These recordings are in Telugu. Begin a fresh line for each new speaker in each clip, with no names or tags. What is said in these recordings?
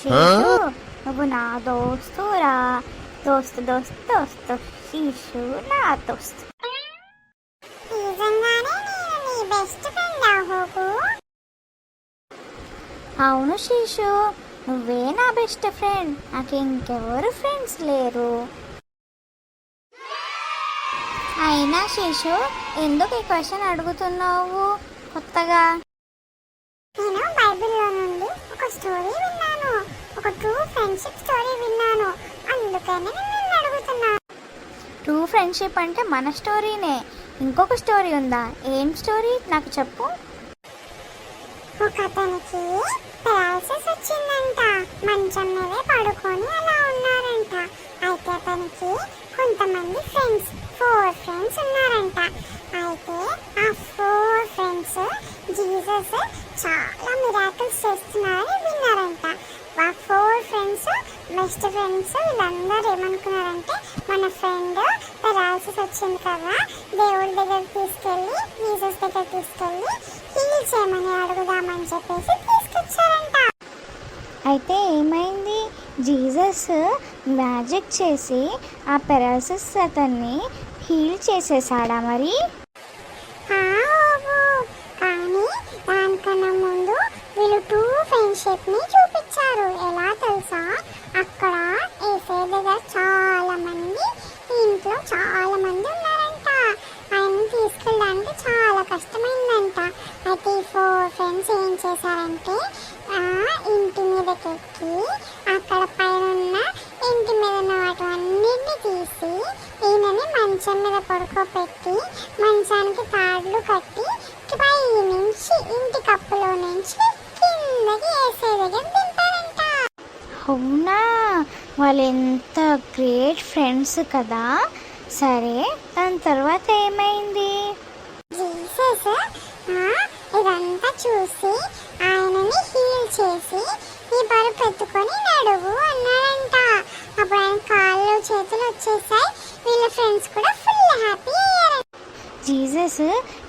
శీషు నువ్వు నా దోస్తురా. దోస్తు దోస్తు దోస్తు శీషు నా దోస్తు.
నిజంగానే నేను నీ బెస్ట్ ఫ్రెండా హోపు?
అవును శీషు, నువ్వే నా బెస్ట్ ఫ్రెండ్. నాకు ఇంకెవరు ఫ్రెండ్స్ లేరు. అయినా శీషు, ఎందుకు ఈ క్వశ్చన్ అడుగుతున్నావు కొత్తగా?
నేను బైబిల్లో నుండి ఒక స్టోరీ విన్నాను, ఒక ట్రూ ఫ్రెండ్షిప్ స్టోరీ విన్నాను. అందుకని నేను నిన్ను అడుగుతున్నా.
ట్రూ ఫ్రెండ్షిప్ అంటే మన స్టోరీనే. ఇంకొక స్టోరీ ఉందా? ఏం స్టోరీ నాకు చెప్పు.
ఒక అతనికి పెరాలసిస్ వచ్చిందంట. మంచం మీదే పడుకొని అలా ఉన్నారంట. అయితే అతనికి కొంతమంది ఫ్రెండ్స్, 4 ఫ్రెండ్స్ ఉన్నారంట. అయితే ఆ 4 ఫ్రెండ్స్ జీసస్ చాలా మిరాకిల్స్ చేస్తున్నారని విన్నారంట. ఆ 4 ఫ్రెండ్స్ బెస్ట్ ఫ్రెండ్స్ వీళ్ళందరూ ఏమనుకున్నారంటే, మన ఫ్రెండ్ పెరాలసిస్ వచ్చింది కదా, దేవుడి దగ్గర తీసుకెళ్ళి జీసస్ దగ్గర తీసుకెళ్ళి హీల్ చేయమని అడుగుదామని చెప్పేసి తీసుకొచ్చారంట.
అయితే ఏమైంది? జీసస్ మ్యాజిక్ చేసి ఆ పెరాలసిస్ అతన్ని హీల్ చేసేసాడా మరి?
కానీ దానికన్నా ముందు వీళ్ళు ట్రూ ఫ్రెండ్షిప్ ని చూపించారు. ఎలా తెలుసా? అక్కడ ఏసే దగ్గర చాలా మంది, ఇంట్లో చాలా మంది ఉన్నారంట. ఆయన తీసుకెళ్ళడానికి చాలా కష్టమైందంట. అయితే ఈ 4 ఫ్రెండ్స్ ఏం చేశారంటే, ఇంటి మీదకి ఎక్కి అక్కడ పైన ఉన్న ఇంటి మీద ఉన్న వాటివన్నిటిని తీసి ఈయనని మంచం మీద పడుకోబెట్టి మంచానికి తాడులు కట్టి పై నుంచి ఇంటి కప్పులో నుంచి కిందకి వేసే దగ్గర దింపారంట.
అవునా, వాళ్ళు ఎంత గ్రేట్ ఫ్రెండ్స్ కదా. సరే, దాని తర్వాత ఏమైంది?
జీసస్ ఇదంతా చూసి ఆయనని హీల్ చేసి ఈ బరువు ఎత్తుకొని నడువు అన్నారంట. అప్పుడు ఆయన కాళ్ళు చేతులు వచ్చేసాయి. వీళ్ళ ఫ్రెండ్స్ కూడా ఫుల్ హ్యాపీ అయ్యారు.
జీసస్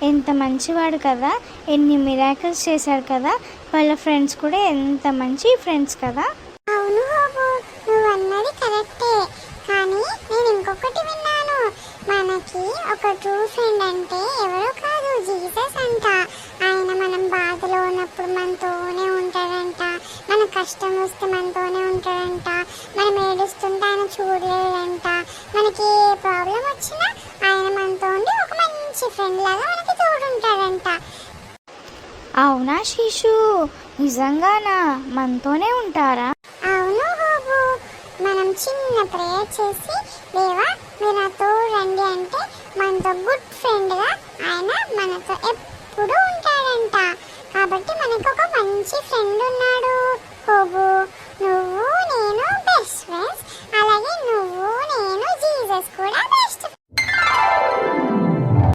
ఎంత మంచివాడు కదా, ఎన్ని మిరాకిల్స్ చేశాడు కదా. వాళ్ళ ఫ్రెండ్స్ కూడా ఎంత మంచి ఫ్రెండ్స్ కదా.
అవును బాబు, నువ్వు అన్నది కరెక్టే. కానీ నేను ఇంకొకటి విన్నాను. మనకి ఒక ట్రూ ఫ్రెండ్ అంటే ఎవరో కాదు, జీసస్ అంట. ఆయన మనం బాధలో ఉన్నప్పుడు మనతోనే ఉంటాడంట. మన కష్టం వస్తే మనతోనే ఉంటాడంట. మనం ఏడుస్తుంటే ఆయన చూడలేడంట. మనకి ఏ ప్రాబ్లం వచ్చినా ఆయన మనతో ఉండి ఒక మంచి ఫ్రెండ్ లాగా మనకి తోడుంటాడంట.
అవునా శిశు, నిజంగానా? మనతోనే ఉంటారా?
అవును బాబు, మనం చిన్న ప్రేయర్ చేసి, దేవా మీరు నాతో రండి అంటే మనతో గుడ్ ఫ్రెండ్గా ఆయన మనతో ఎప్పుడు ఉంటాడంట. కాబట్టి మనకు ఒక మంచి ఫ్రెండ్ ఉన్నాడు. హోబు, నువ్వు